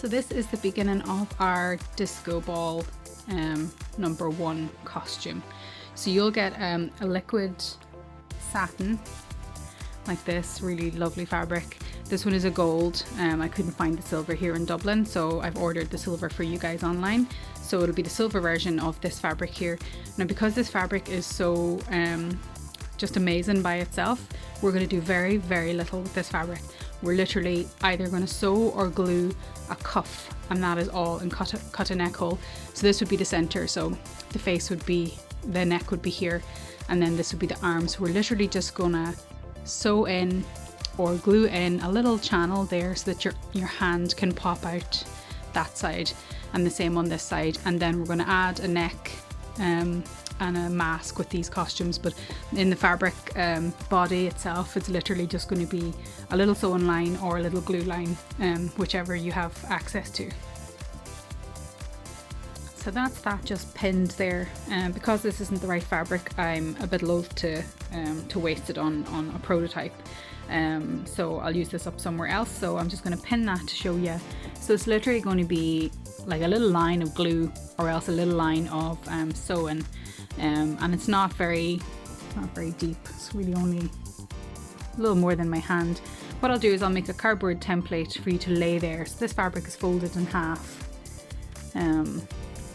So this is the beginning of our disco ball number 1 costume. So you'll get a liquid satin like this, really lovely fabric. This one is a gold. I couldn't find the silver here in Dublin, so I've ordered the silver for you guys online. So it'll be the silver version of this fabric here. Now because this fabric is so just amazing by itself, we're going to do very, very little with this fabric. We're literally either going to sew or glue a cuff, and that is all, and cut a neck hole. So this would be the center, so the face would be, the neck would be here, and then this would be the arms. So we're literally just gonna sew in or glue in a little channel there so that your hand can pop out that side, and the same on this side. And then we're going to add a neck and a mask with these costumes, but in the fabric body itself, it's literally just going to be a little sewing line or a little glue line, whichever you have access to. So that's that just pinned there. Because this isn't the right fabric, I'm a bit loath to waste it on a prototype. So I'll use this up somewhere else. So I'm just going to pin that to show you. So it's literally going to be like a little line of glue or else a little line of sewing. And it's not very deep. It's really only a little more than my hand. What I'll do is I'll make a cardboard template for you to lay there. So this fabric is folded in half. I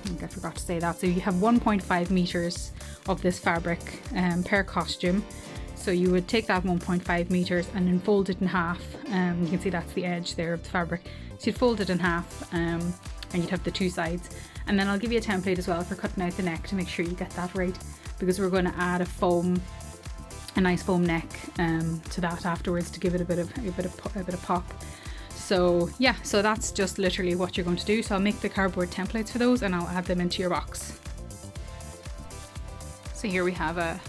think I forgot to say that. So you have 1.5 meters of this fabric per costume. So you would take that 1.5 meters and then fold it in half. You can see that's the edge there of the fabric. So you'd fold it in half, and you'd have the two sides. And then I'll give you a template as well for cutting out the neck to make sure you get that right, because we're going to add a nice foam neck to that afterwards to give it a bit of pop. So yeah, so that's just literally what you're going to do. So I'll make the cardboard templates for those and I'll add them into your box. So here we have a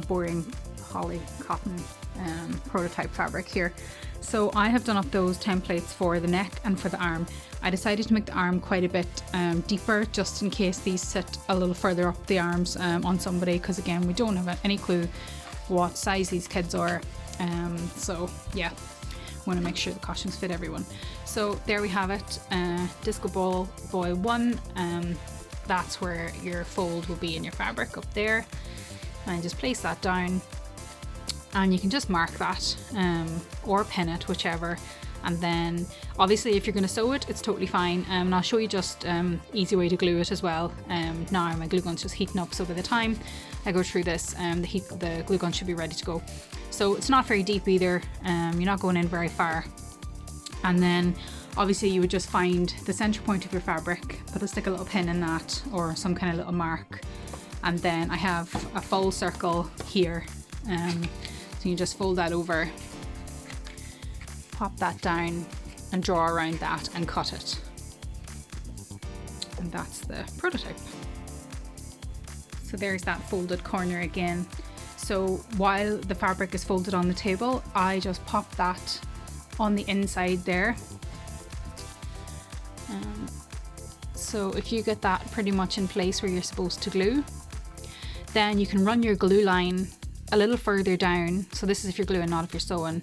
boring holly cotton prototype fabric here. So I have done up those templates for the neck and for the arm. I decided to make the arm quite a bit deeper, just in case these sit a little further up the arms on somebody, because again, we don't have any clue what size these kids are. So yeah, want to make sure the costumes fit everyone. So there we have it, Disco Ball Boy 1. That's where your fold will be in your fabric up there, and just place that down, and you can just mark that or pin it, whichever. And then obviously if you're going to sew it, it's totally fine, and I'll show you just easy way to glue it as well. Now my glue gun's just heating up, so by the time I go through this, the glue gun should be ready to go. So it's not very deep either, you're not going in very far. And then obviously you would just find the center point of your fabric, stick a little pin in that or some kind of little mark, and then I have a full circle here, so you just fold that over, pop that down and draw around that and cut it, and that's the prototype. So there's that folded corner again. So while the fabric is folded on the table, I just pop that on the inside there. So if you get that pretty much in place where you're supposed to glue, then you can run your glue line a little further down. So this is if you're gluing, not if you're sewing.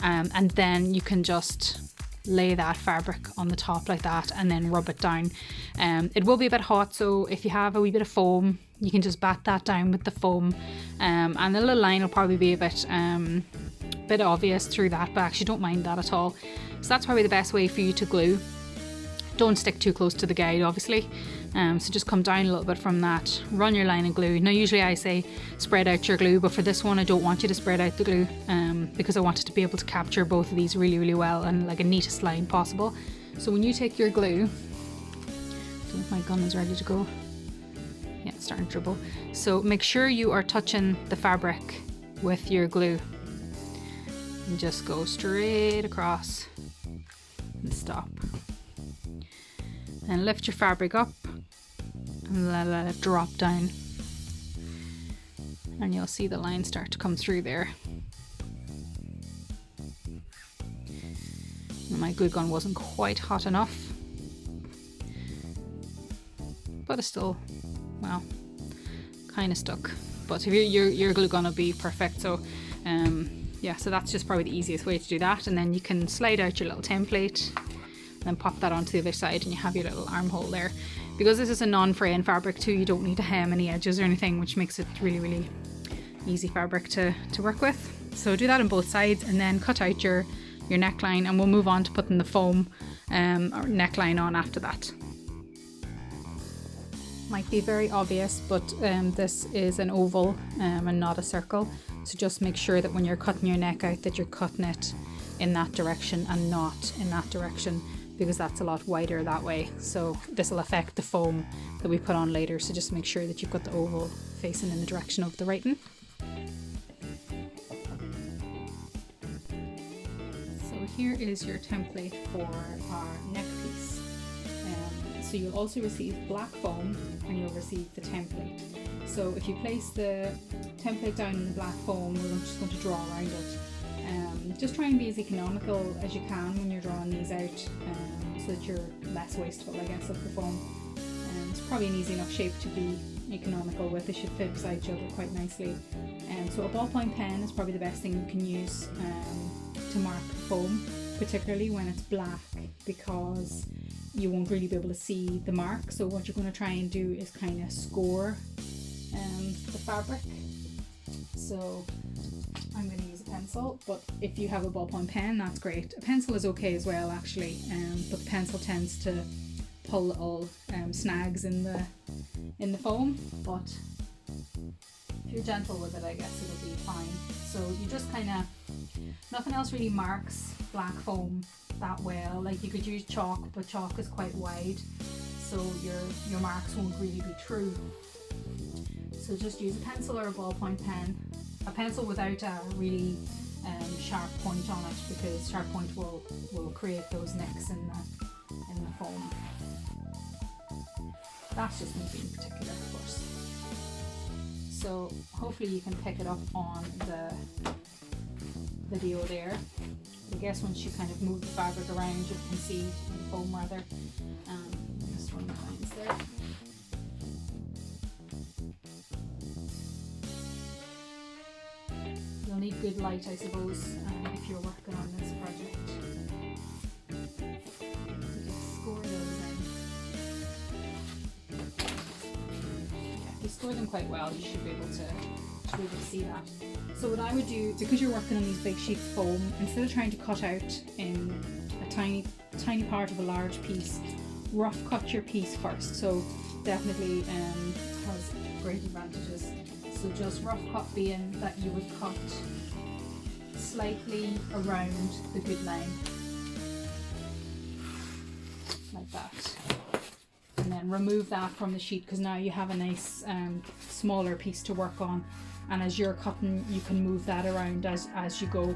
And then you can just lay that fabric on the top like that and then rub it down. It will be a bit hot, so if you have a wee bit of foam, you can just bat that down with the foam, and the little line will probably be a bit obvious through that, but actually don't mind that at all. So that's probably the best way for you to glue. Don't stick too close to the guide, obviously. So just come down a little bit from that, run your line of glue. Now usually I say spread out your glue, but for this one I don't want you to spread out the glue, because I want it to be able to capture both of these really, really well and like a neatest line possible. So when you take your glue, I think my gun is ready to go. Yeah, it's starting to dribble. So make sure you are touching the fabric with your glue, and just go straight across and stop. And lift your fabric up and let it drop down, and you'll see the line start to come through there. My glue gun wasn't quite hot enough, but it's still, well, kind of stuck. But if your glue gun will be perfect. So yeah, so that's just probably the easiest way to do that. And then you can slide out your little template then pop that onto the other side and you have your little armhole there. Because this is a non-fraying fabric too, you don't need to hem any edges or anything, which makes it really easy fabric to work with. So do that on both sides and then cut out your neckline, and we'll move on to putting the foam or neckline on after that. Might be very obvious, but this is an oval and not a circle. So just make sure that when you're cutting your neck out that you're cutting it in that direction and not in that direction, because that's a lot wider that way. So this will affect the foam that we put on later. So just make sure that you've got the oval facing in the direction of the writing. So here is your template for our neck piece. So you'll also receive black foam and you'll receive the template. So if you place the template down in the black foam, we're just going to draw around it. Just try and be as economical as you can when you're drawing these out, so that you're less wasteful, I guess, of the foam. It's probably an easy enough shape to be economical with. They should fit beside each other quite nicely. So a ballpoint pen is probably the best thing you can use to mark the foam, particularly when it's black, because you won't really be able to see the mark. So what you're going to try and do is kind of score the fabric. So I'm going to use a pencil, but if you have a ballpoint pen, that's great. A pencil is okay as well, actually, but the pencil tends to pull little snags in the foam. But if you're gentle with it, I guess it'll be fine. So you just kind of, nothing else really marks black foam that well. Like you could use chalk, but chalk is quite wide, so your marks won't really be true. So just use a pencil or a ballpoint pen. A pencil without a really sharp point on it, because sharp point will create those nicks in the foam. That's just me being particular, of course. So hopefully you can pick it up on the video there. I guess once you kind of move the fabric around, you can see the foam rather. Just run the lines there. You'll need good light, I suppose, if you're working on this project. So just score those in. Yeah, if you score them quite well, you should be able to really see that. So what I would do, because you're working on these big sheets of foam, instead of trying to cut out in a tiny part of a large piece, rough cut your piece first. So definitely has great advantages. So just rough cut being that you would cut slightly around the good line, like that. And then remove that from the sheet, because now you have a nice smaller piece to work on. And as you're cutting, you can move that around as you go,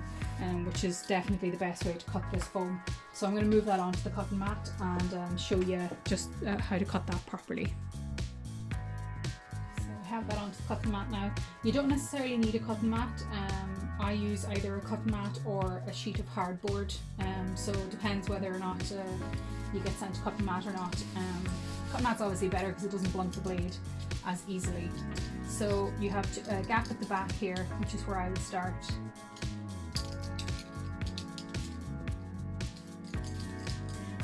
which is definitely the best way to cut this foam. So I'm going to move that onto the cutting mat and show you just how to cut that properly. So I have that onto the cutting mat now. You don't necessarily need a cutting mat. I use either a cutting mat or a sheet of hardboard. So it depends whether or not you get sent a cutting mat or not. Cutting mat's obviously better because it doesn't blunt the blade as easily. So you have a gap at the back here, which is where I would start.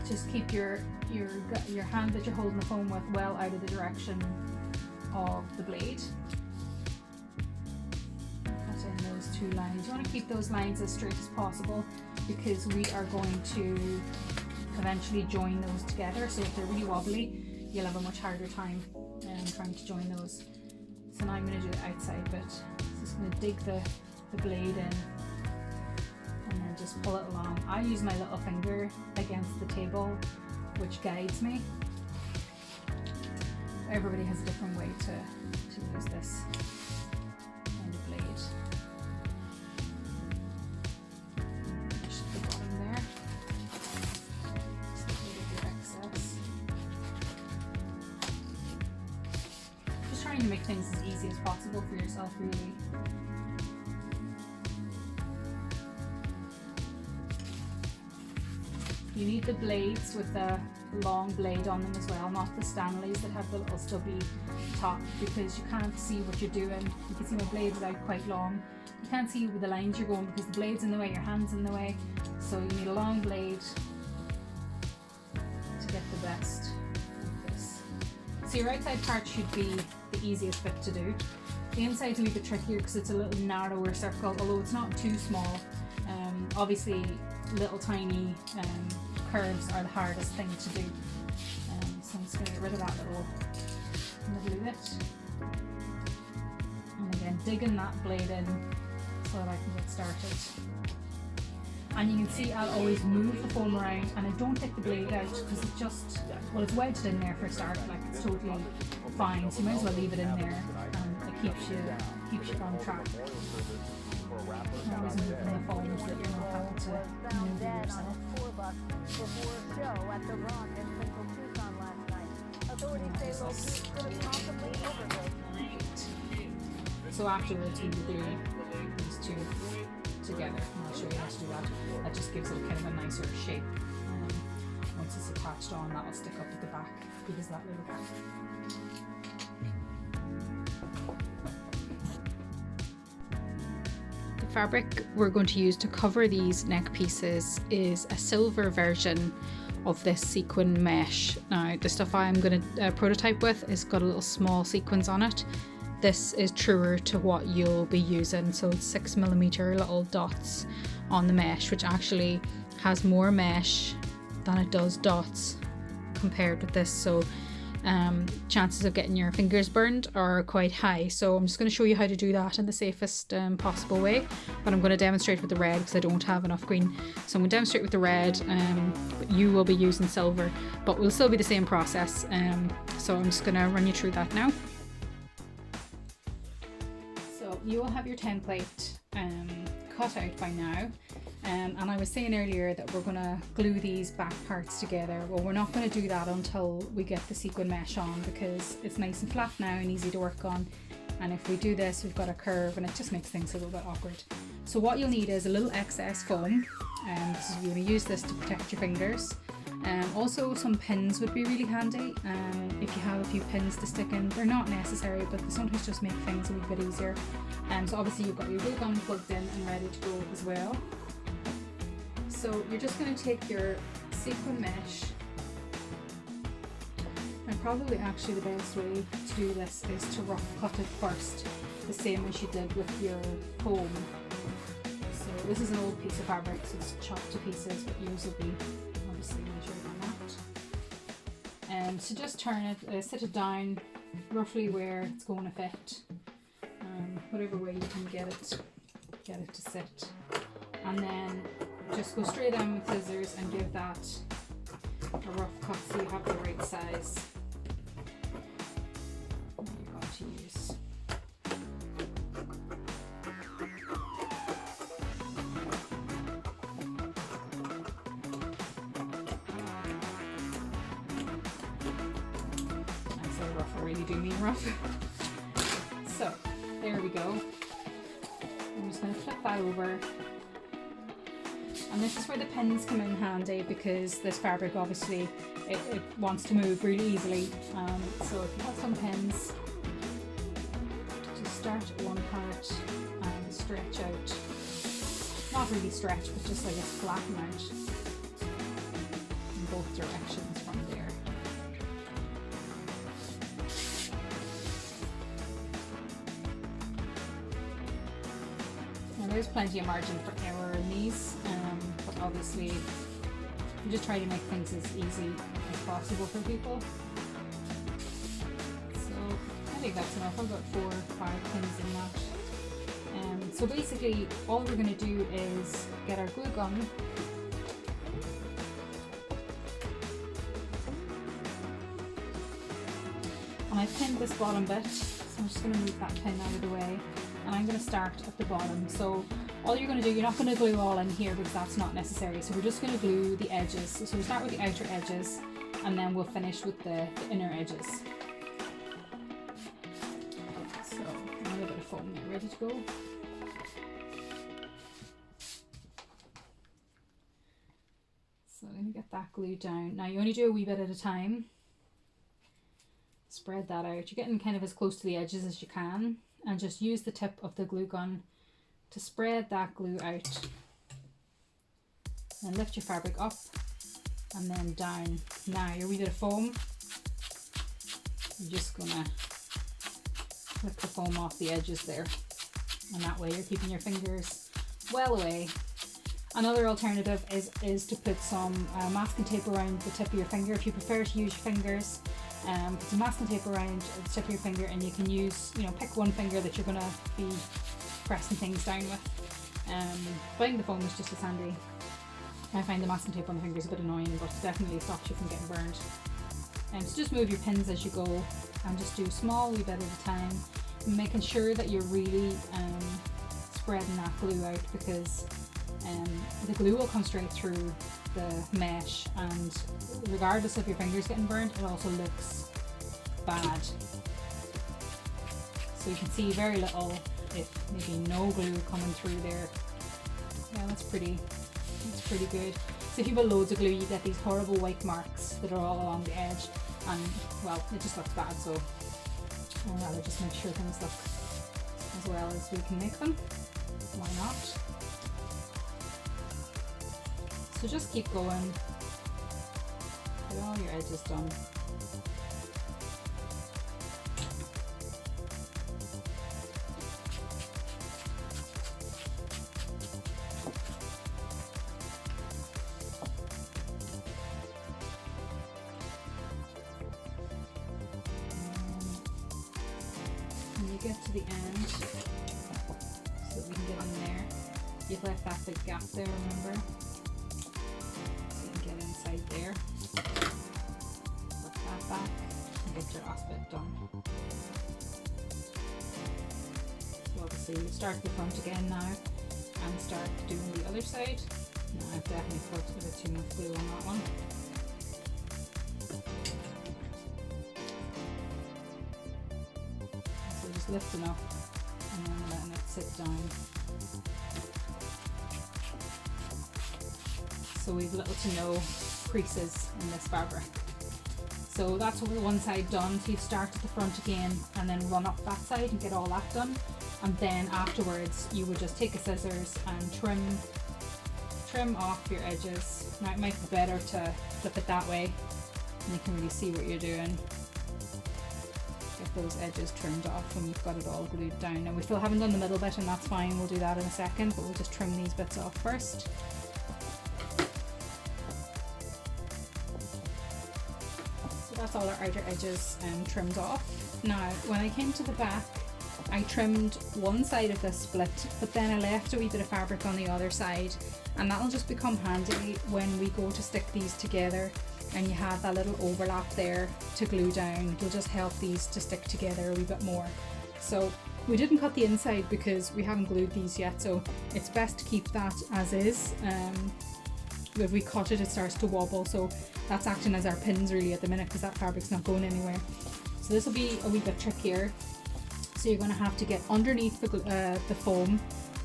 Just keep your hand that you're holding the foam with well out of the direction of the blade. Cut in those two lines. You want to keep those lines as straight as possible, because we are going to eventually join those together. So if they're really wobbly, you'll have a much harder time trying to join those. So now I'm going to do the outside bit. So just going to dig the blade in and then just pull it along. I use my little finger against the table, which guides me. Everybody has a different way to use this kind of blade. Just the bottom there. Just get rid of your excess. Just trying to make things as easy as possible for yourself, really. You need the blades with the long blade on them as well, not the Stanleys that have the little stubby top, because you can't see what you're doing. You can see my blade is out quite long. You can't see where the lines you're going because the blade's in the way, your hand's in the way. So you need a long blade the best like this. So your outside part should be the easiest bit to do. The inside's a wee bit trickier because it's a little narrower circle, although it's not too small. Obviously little tiny curves are the hardest thing to do. So I'm just going to get rid of that little middle bit. And again, digging that blade in so that I can get started. And you can see I'll always move the foam around, and I don't take the blade out because it just, well, it's wedged in there for a start, like it's totally fine, so you might as well leave it in there, and it keeps you on track. Always moving the foam so that you're not having to move it yourself. So afterwards we will glue these two together, and I'll show you how to do that. That just gives it kind of a nicer shape. Once it's attached on, that will stick up at the back because that little gap. The fabric we're going to use to cover these neck pieces is a silver version of this sequin mesh. Now the stuff I'm going to prototype with has got a little small sequins on it. This is truer to what you'll be using, so it's 6mm little dots on the mesh, which actually has more mesh than it does dots compared with this, so chances of getting your fingers burned are quite high. So I'm just going to show you how to do that in the safest possible way, but I'm going to demonstrate with the red because I don't have enough green. So I'm going to demonstrate with the red, but you will be using silver, but we'll still be the same process. So I'm just going to run you through that now. So you will have your template cut out by now. And I was saying earlier that we're going to glue these back parts together. Well, we're not going to do that until we get the sequin mesh on, because it's nice and flat now and easy to work on. And if we do this, we've got a curve and it just makes things a little bit awkward. So what you'll need is a little excess foam, and you're going to use this to protect your fingers. Also some pins would be really handy if you have a few pins to stick in. They're not necessary, but they sometimes just make things a little bit easier. So obviously you've got your glue gun plugged in and ready to go as well. So you're just going to take your sequin mesh, and probably actually the best way to do this is to rough cut it first, the same as you did with your foam. So this is an old piece of fabric, so it's chopped to pieces, but yours will be obviously measured on that. So just turn it, sit it down roughly where it's going to fit, whatever way you can get it to sit, and then just go straight down with scissors and give that a rough cut so you have the right size that you're going to use. I say rough, I really do mean rough. So there we go. I'm just going to flip that over. And this is where the pins come in handy, because this fabric obviously it wants to move really easily. So if you have some pins, just start at one part and stretch out. Not really stretch, but just like it's flatten out in both directions from there. Now there's plenty of margin for error in these. But obviously we just try to make things as easy as possible for people. So I think that's enough. I've got 4 or 5 pins in that. So basically all we're going to do is get our glue gun, and I've pinned this bottom bit, so I'm just going to move that pin out of the way, and I'm going to start at the bottom. So all you're going to do, you're not going to glue all in here because that's not necessary, so we're just going to glue the edges. So we start with the outer edges and then we'll finish with the inner edges. So a little bit of foam there, ready to go. So I'm going to get that glued down. Now you only do a wee bit at a time. Spread that out. You're getting kind of as close to the edges as you can, and just use the tip of the glue gun to spread that glue out, and lift your fabric up and then down. Now your wee bit of foam, you're just gonna flip the foam off the edges there, and that way you're keeping your fingers well away. Another alternative is to put some masking tape around the tip of your finger if you prefer to use your fingers. Put some masking tape around the tip of your finger, and you can use, pick one finger that you're going to be pressing things down with. Buying the foam is just as handy. I find the masking tape on the fingers a bit annoying, but definitely stops you from getting burned. So just move your pins as you go, and just do a small wee bit at a time, making sure that you're really spreading that glue out, because the glue will come straight through the mesh, and regardless of your fingers getting burnt, it also looks bad. So you can see very little, if maybe no glue coming through there. Yeah, that's pretty good. So if you put loads of glue, you get these horrible white marks that are all along the edge, and well, it just looks bad. So I'd rather just make sure things look as well as we can make them. Why not? So just keep going, get all your edges done. When you get to the end, so we can get in there, you've left that big gap there, remember? Inside there, put that back and get your last bit done. So obviously you start at the front again now and start doing the other side. Now I've definitely put a bit too much glue on that one. So just lifting up and then letting it sit down. So we've little to no creases in this fabric. So that's one side done. So you start at the front again and then run up that side and get all that done. And then afterwards you would just take a scissors and trim off your edges. Now it might be better to flip it that way and you can really see what you're doing. Get those edges trimmed off when you've got it all glued down. And we still haven't done the middle bit, and that's fine, we'll do that in a second, but we'll just trim these bits off first. That's all our outer edges trimmed off. Now when I came to the back, I trimmed one side of this split, but then I left a wee bit of fabric on the other side, and that'll just become handy when we go to stick these together and you have that little overlap there to glue down. It'll just help these to stick together a wee bit more. So we didn't cut the inside because we haven't glued these yet, so it's best to keep that as is. If we cut it, it starts to wobble, so that's acting as our pins really at the minute because that fabric's not going anywhere. So this will be a wee bit trickier. So you're going to have to get underneath the foam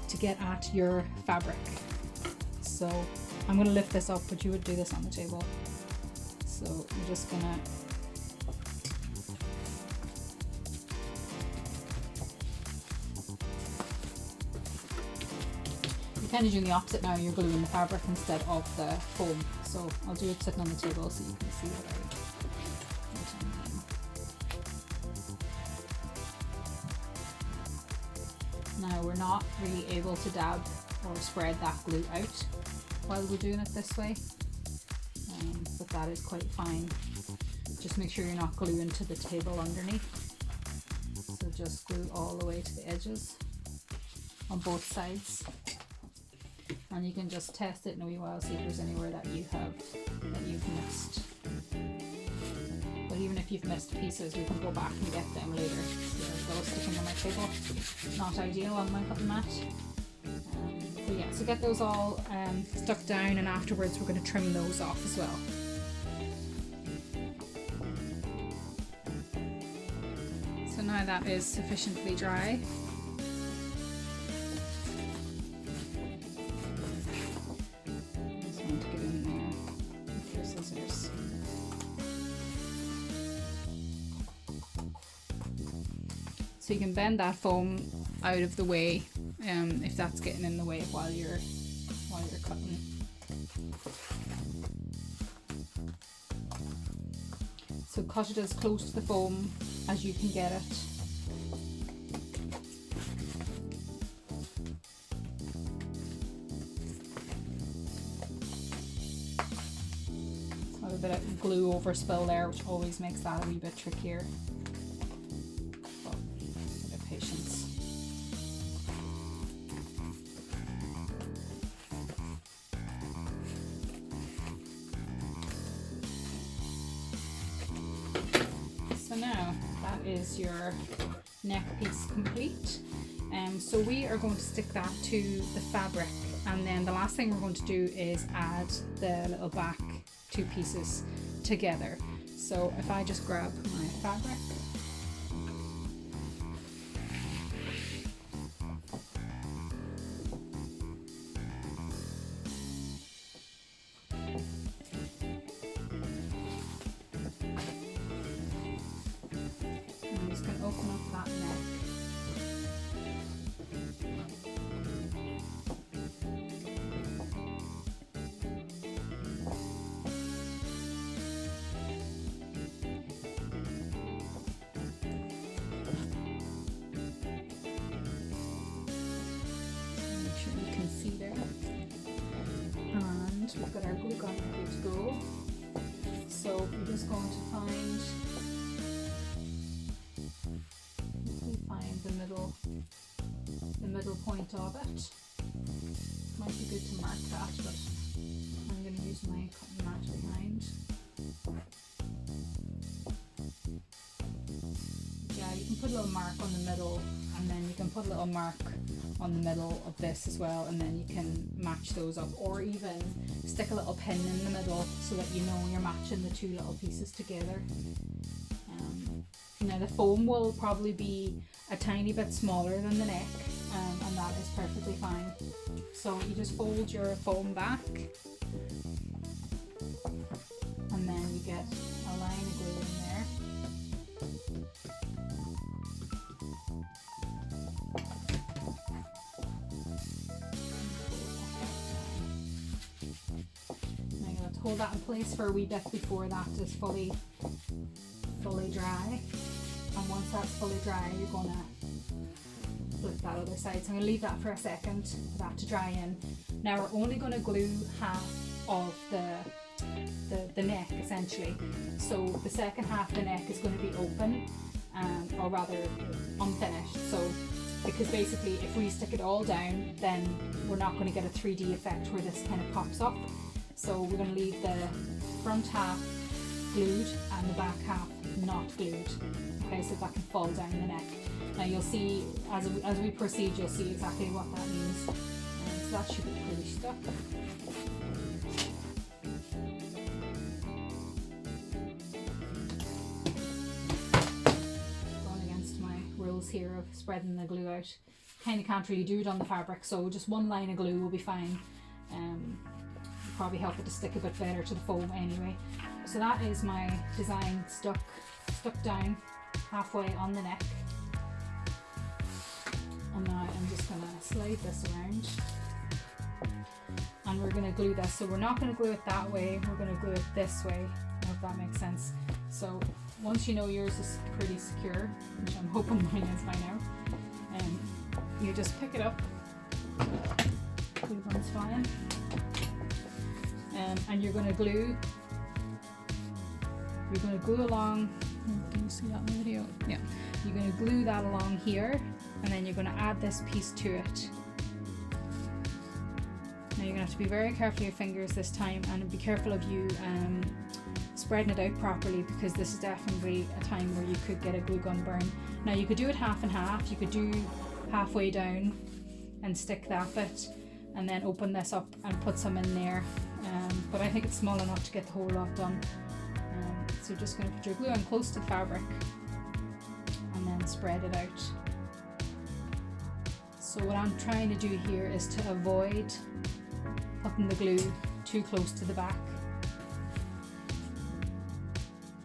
to get at your fabric. So I'm going to lift this up, but you would do this on the table. So you're just going to kind of doing the opposite now. You're gluing the fabric instead of the foam. So I'll do it sitting on the table so you can see what I. Now we're not really able to dab or spread that glue out while we're doing it this way, but that is quite fine. Just make sure you're not gluing to the table underneath. So just glue all the way to the edges on both sides. And you can just test it in a wee while, see if there's anywhere that you've missed. But even if you've missed pieces, we can go back and get them later. So those sticking on my table, not ideal on my cutting mat. So yeah, so get those all stuck down, and afterwards we're going to trim those off as well. So now that is sufficiently dry. So you can bend that foam out of the way if that's getting in the way while you're cutting. So cut it as close to the foam as you can get it. So a bit of glue overspill there, which always makes that a wee bit trickier. But a bit of patience. So now that is your neck piece complete. So we are going to stick that to the fabric, and then the last thing we're going to do is add the little back two pieces together. So if I just grab my fabric, I'm just going to open up that neck. See there, and we've got our glue gun ready to go. So we're just going to find the middle point of it. Might be good to mark that, but I'm going to use my cutting mat behind. Yeah, you can put a little mark on the middle, and then you can put a little mark on the middle of this as well, and then you can match those up, or even stick a little pin in the middle so that you know you're matching the two little pieces together. Now the foam will probably be a tiny bit smaller than the neck, and that is perfectly fine. So you just fold your foam back, and then you get a line of glue in there. Now you're going to hold that in place for a wee bit before that is fully dry. And once that's fully dry, you're going to flip that other side. So I'm going to leave that for a second for that to dry in. Now we're only going to glue half of the neck essentially. So the second half of the neck is going to be open, or rather unfinished. So because basically if we stick it all down, then we're not going to get a 3D effect where this kind of pops up. So we're going to leave the front half glued and the back half not glued. Okay, so that can fall down the neck. Now you'll see as we proceed, you'll see exactly what that means. So that should be pretty stuck. Going against my rules here of spreading the glue out. Kind of can't really do it on the fabric, so just one line of glue will be fine. Probably help it to stick a bit better to the foam anyway. So that is my design stuck down halfway on the neck. And now I'm just going to slide this around, and we're going to glue this. So we're not going to glue it that way, we're going to glue it this way. I hope that makes sense. So once you know yours is pretty secure, which I'm hoping mine is by now, you just pick it up, glue gun's fine, and you're going to glue along. Can you see that in the video? Yeah. You're going to glue that along here, and then you're going to add this piece to it. Now you're going to have to be very careful of your fingers this time, and be careful of you spreading it out properly, because this is definitely a time where you could get a glue gun burn. Now you could do it half and half. You could do halfway down and stick that bit, and then open this up and put some in there. But I think it's small enough to get the whole lot done. So you're just going to put your glue on close to the fabric and then spread it out. So what I'm trying to do here is to avoid putting the glue too close to the back.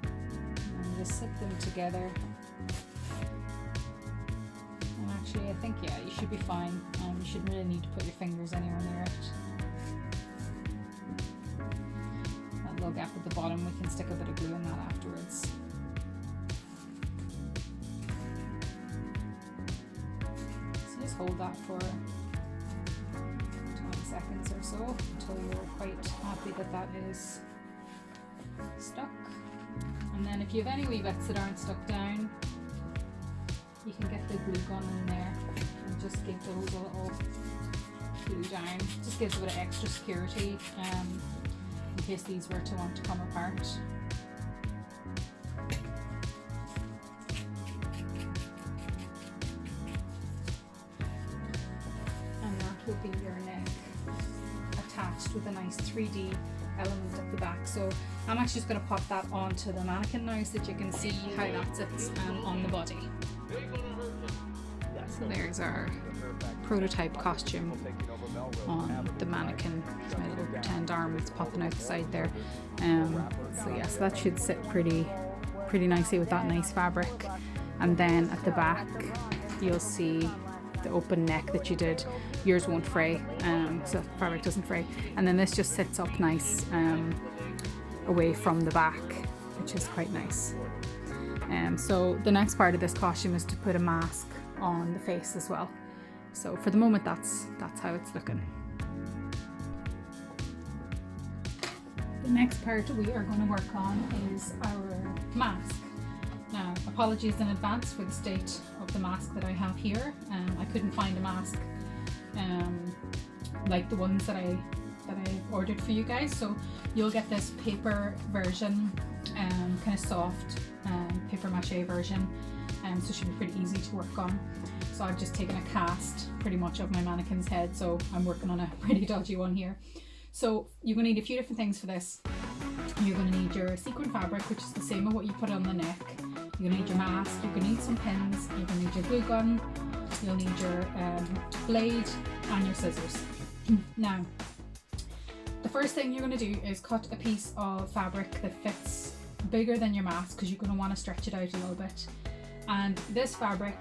And just sit them together. And actually I think, yeah, you should be fine. You shouldn't really need to put your fingers anywhere near it. That little gap at the bottom, we can stick a bit of glue in that afterwards. hold that for 20 seconds or so until you're quite happy that that is stuck. And then if you have any wee bits that aren't stuck down, you can get the glue gun in there and just give those a little glue down. Just gives a bit of extra security in case these were to want to come apart. And that will be your neck attached with a nice 3D element at the back. So I'm actually just going to pop that onto the mannequin now so that you can see how that sits on the body. So there's our prototype costume on the mannequin. It's my little pretend arm that's popping out the side there. So yes, that should sit pretty nicely with that nice fabric. And then at the back you'll see the open neck that you did. Yours won't fray, so the fabric doesn't fray. And then this just sits up nice away from the back, which is quite nice. So the next part of this costume is to put a mask on the face as well. So for the moment that's how it's looking. The next part we are going to work on is our mask. Now, apologies in advance for the state of the mask that I have here. I couldn't find a mask like the ones that I ordered for you guys, so you'll get this paper version, kind of soft paper mache version, so it should be pretty easy to work on. So I've just taken a cast pretty much of my mannequin's head, so I'm working on a pretty dodgy one here. So you're going to need a few different things for this. You're going to need your sequin fabric, which is the same as what you put on the neck. You're going to need your mask, you're going to need some pins, you're going to need your glue gun, you'll need your blade and your scissors. Now, the first thing you're going to do is cut a piece of fabric that fits bigger than your mask, because you're going to want to stretch it out a little bit. And this fabric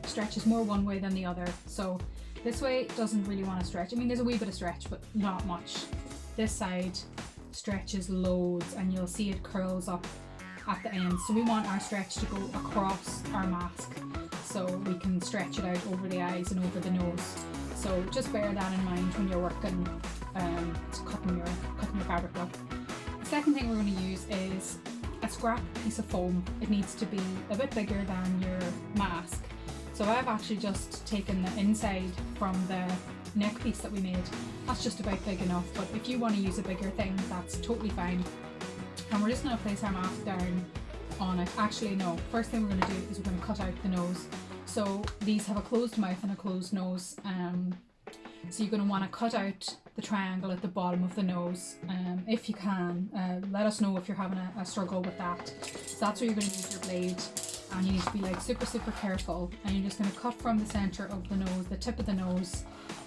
stretches more one way than the other, so this way doesn't really want to stretch. I mean, there's a wee bit of stretch, but not much. This side stretches loads, and you'll see it curls up at the end. So we want our stretch to go across our mask, so we can stretch it out over the eyes and over the nose. So just bear that in mind when you're working, cutting your fabric up. The second thing we're going to use is a scrap piece of foam. It needs to be a bit bigger than your mask. So I've actually just taken the inside from the neck piece that we made. That's just about big enough, but if you want to use a bigger thing, that's totally fine. And we're just going to place our mask down on it. Actually no, first thing we're going to do is we're going to cut out the nose. So these have a closed mouth and a closed nose, so you're going to want to cut out the triangle at the bottom of the nose if you can. Let us know if you're having a struggle with that. So that's where you're going to use your blade, and you need to be like super careful, and you're just going to cut from the center of the nose, the tip of the nose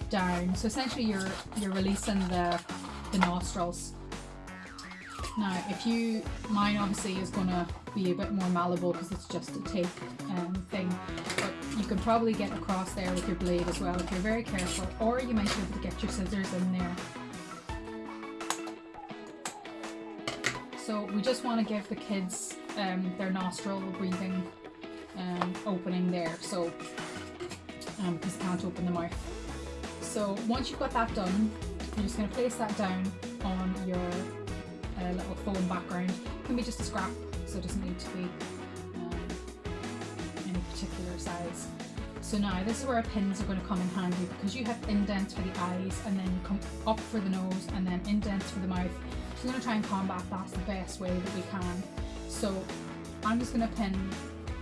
down. So essentially you're releasing the nostrils. Now, mine obviously is going to be a bit more malleable because it's just a tape thing, but you can probably get across there with your blade as well if you're very careful, or you might be able to get your scissors in there. So we just want to give the kids their nostril breathing opening there, so because they can't open the mouth. So once you've got that done, you're just going to place that down on your little foam background. It can be just a scrap, so it doesn't need to be any particular size. So now this is where our pins are going to come in handy, because you have indents for the eyes, and then you come up for the nose, and then indents for the mouth. So we're going to try and combat that the best way that we can. So I'm just going to pin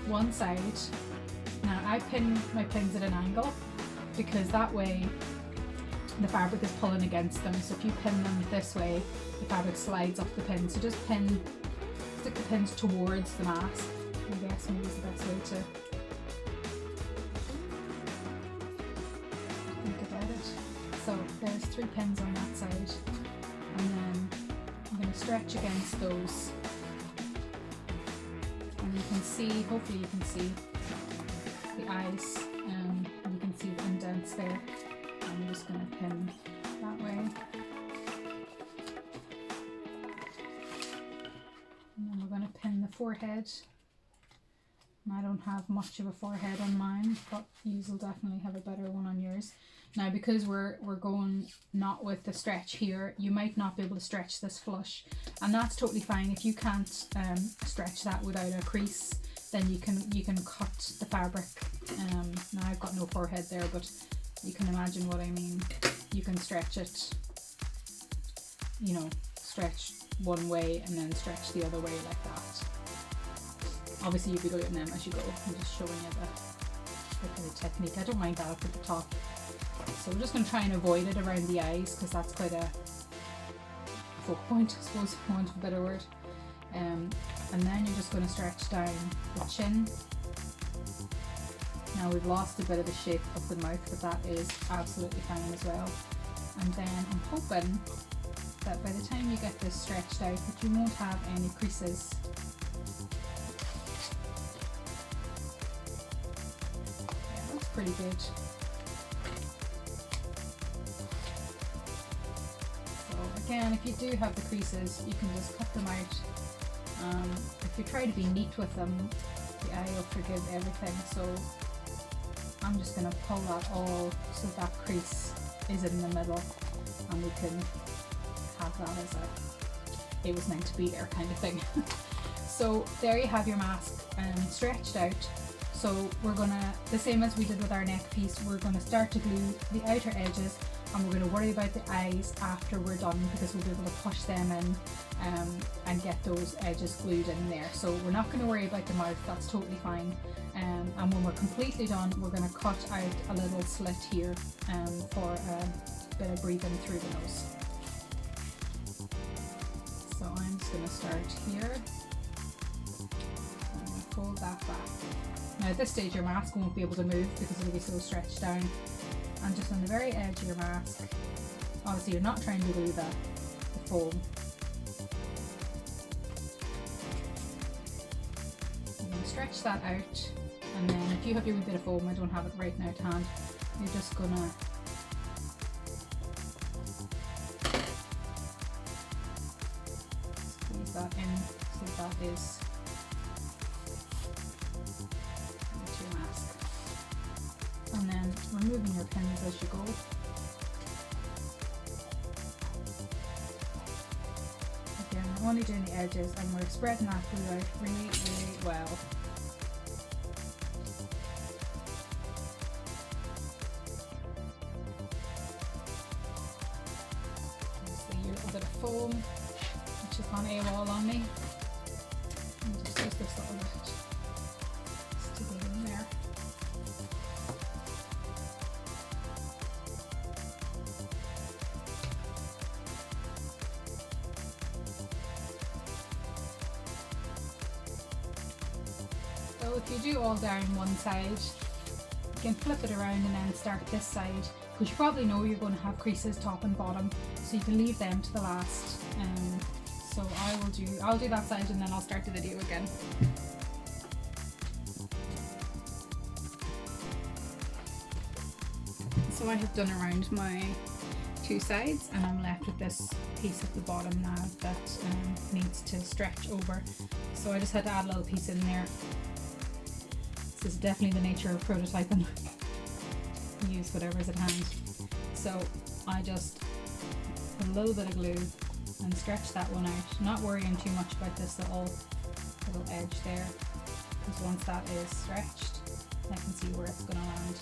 one side. Now I pin my pins at an angle, because that way the fabric is pulling against them. So if you pin them this way, the fabric slides off the pin. So just stick the pins towards the mask, I guess maybe is the best way to think about it. So there's 3 pins on that side, and then I'm going to stretch against those, and you can see, hopefully you can see the eyes, and you can see the indents there. I'm just going to pin that way, and then we're going to pin the forehead I don't have much of a forehead on mine, but you'll definitely have a better one on yours. Now, because we're going not with the stretch here, you might not be able to stretch this flush, and that's totally fine. If you can't stretch that without a crease, then you can cut the fabric. Now I've got no forehead there, but you can imagine what I mean. You can stretch it, you know, stretch one way and then stretch the other way like that. Obviously you'll be doing them as you go. I'm just showing you the kind of technique. I don't mind that up at the top. So we're just going to try and avoid it around the eyes, because that's quite a focal point, I suppose, for want of a better word. And then you're just going to stretch down the chin. Now we've lost a bit of the shape of the mouth, but that is absolutely fine as well. And then I'm hoping that by the time you get this stretched out, that you won't have any creases. Yeah, that's pretty good. So again, if you do have the creases, you can just cut them out. If you try to be neat with them, the eye will forgive everything. So I'm just going to pull that all so that crease is in the middle, and we can have that as a, it was meant to be there kind of thing. So there you have your mask stretched out. So we're gonna, the same as we did with our neck piece, we're gonna start to glue the outer edges, and we're gonna worry about the eyes after we're done, because we'll be able to push them in and get those edges glued in there. So we're not gonna worry about the mouth, that's totally fine. And when we're completely done, we're gonna cut out a little slit here for a bit of breathing through the nose. So I'm just going to start here and fold that back. Now at this stage your mask won't be able to move because it'll be so stretched down. And just on the very edge of your mask, obviously you're not trying to glue the foam. You're going to stretch that out, and then if you have your wee bit of foam, I don't have it right now at hand, you're just going to that in so that is into your mask, and then removing your pins as you go. Again, we're only doing the edges, and we're spreading that glue out really, really well. Obviously, a bit of foam which has gone AWOL on me. I'll just use this little bit just to get in there. So if you do all down one side, you can flip it around and then start this side, because you probably know you're going to have creases top and bottom, so you can leave them to the last. So I'll do that side and then I'll start the video again. So I have done around my two sides, and I'm left with this piece at the bottom now that needs to stretch over. So I just had to add a little piece in there. This is definitely the nature of prototyping. Use whatever's at hand. So I just put a little bit of glue and stretch that one out, not worrying too much about this little edge there, because once that is stretched, I can see where it's going to land.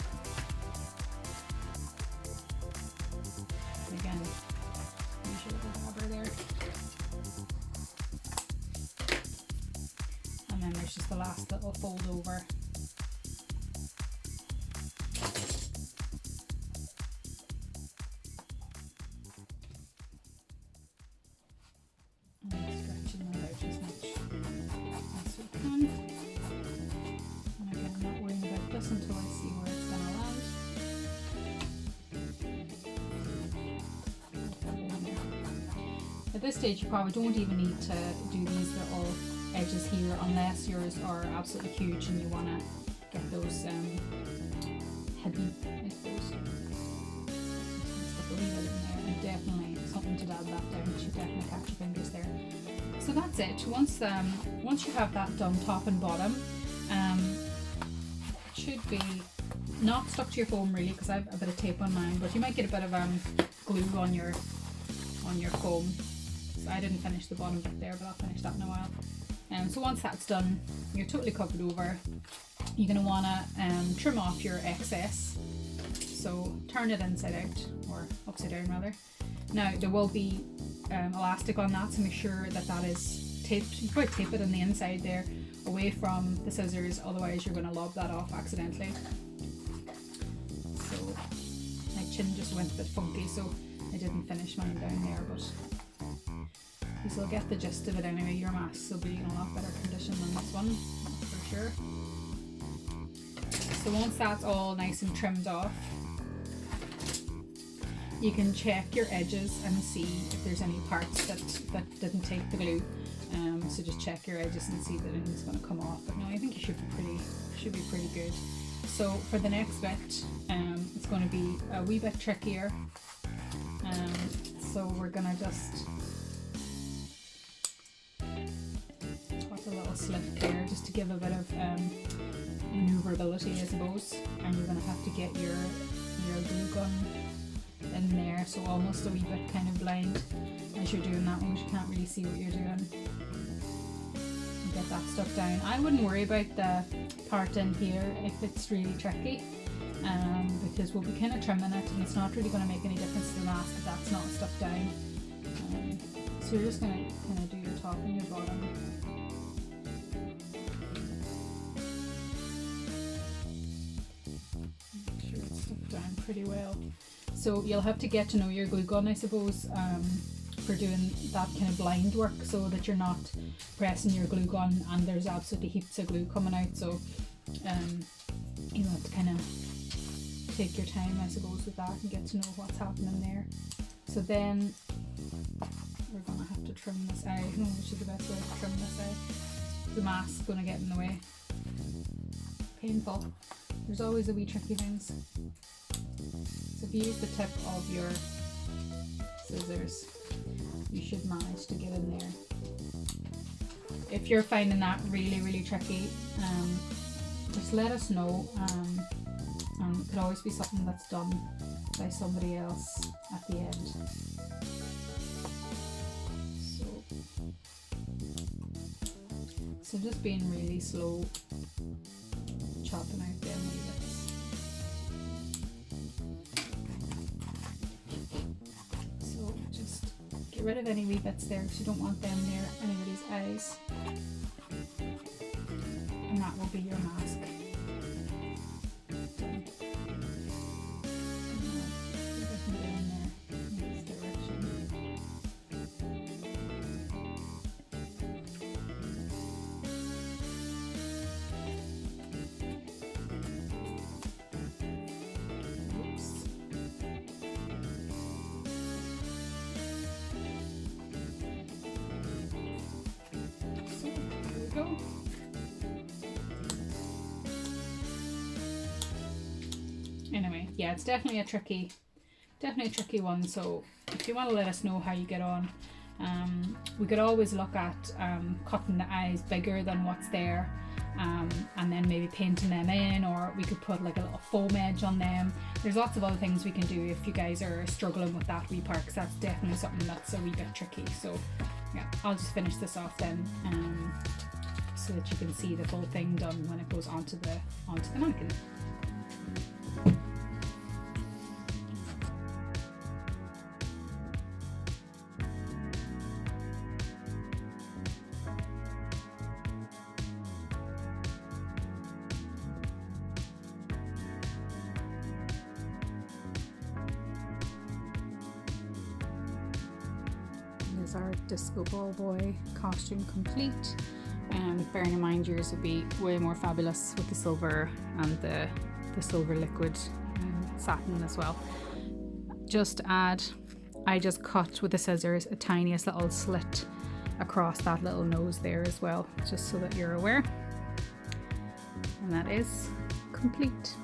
Again, use your little dabber there. And then there's just the last little fold over. Until I see where it's going to land. At this stage you probably don't even need to do these little edges here unless yours are absolutely huge and you want to get those heavy, I suppose. Stick a wee bit in there, and definitely something to dab that down, you definitely catch your fingers there. So that's it. Once you have that done top and bottom, Should be not stuck to your foam really, because I have a bit of tape on mine, but you might get a bit of glue on your foam. So I didn't finish the bottom bit there, but I'll finish that in a while. So once that's done, you're totally covered over. You're going to want to trim off your excess. So turn it inside out, or upside down rather. Now there will be elastic on that, so make sure that that is taped. You can probably tape it on the inside there, away from the scissors, otherwise you're going to lob that off accidentally. So my chin just went a bit funky, so I didn't finish mine down there, but you'll get the gist of it anyway. Your masks will be in a lot better condition than this one, that's for sure. So once that's all nice and trimmed off, you can check your edges and see if there's any parts that didn't take the glue. So just check your edges and see that anything's going to come off. But no, I think you should be pretty good. So for the next bit, it's going to be a wee bit trickier. So we're going to just put a little slit there just to give a bit of maneuverability, I suppose. And you're going to have to get your glue gun in there, so almost a wee bit kind of blind as you're doing that one, because you can't really see what you're doing. Get that stuck down. I wouldn't worry about the part in here if it's really tricky, because we'll be kind of trimming it and it's not really going to make any difference to the mask if that's not stuck down. So you're just going to kind of do your top and your bottom. Make sure it's stuck down pretty well. So you'll have to get to know your glue gun, I suppose, for doing that kind of blind work, so that you're not pressing your glue gun and there's absolutely heaps of glue coming out. So you have to kind of take your time, I suppose, with that and get to know what's happening there. So then we're gonna have to trim this eye. Which is the best way to trim this eye? The mask's gonna get in the way. Painful. There's always a wee tricky things. So if you use the tip of your scissors, you should manage to get in there. If you're finding that really tricky, just let us know. It could always be something that's done by somebody else at the end. So just being really slow, chopping out them wee bits. So just get rid of any wee bits there, because you don't want them near anybody's eyes. And that will be your mask. Done. Go. Anyway, yeah, it's definitely a tricky one. So if you want to let us know how you get on, we could always look at cutting the eyes bigger than what's there, and then maybe painting them in, or we could put like a little foam edge on them. There's lots of other things we can do if you guys are struggling with that wee part, because that's definitely something that's a wee bit tricky. So yeah, I'll just finish this off then, so that you can see the full thing done when it goes onto the mannequin. There's our disco ball boy costume complete. Bearing in mind yours would be way more fabulous with the silver and the silver liquid satin as well. Just I just cut with the scissors a tiniest little slit across that little nose there as well, just so that you're aware. And that is complete.